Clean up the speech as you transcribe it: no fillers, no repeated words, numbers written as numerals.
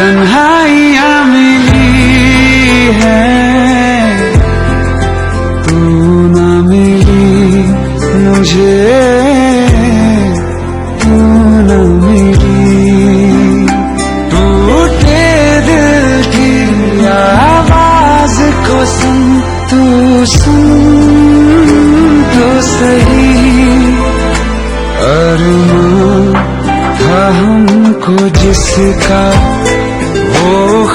तन्हाइयाँ मिली है, तू ना मिली मुझे, तू ना मिली। टूटे दिल की आवाज को सुन, तू सुन तो सही। अरमान था हमको जिसका, वो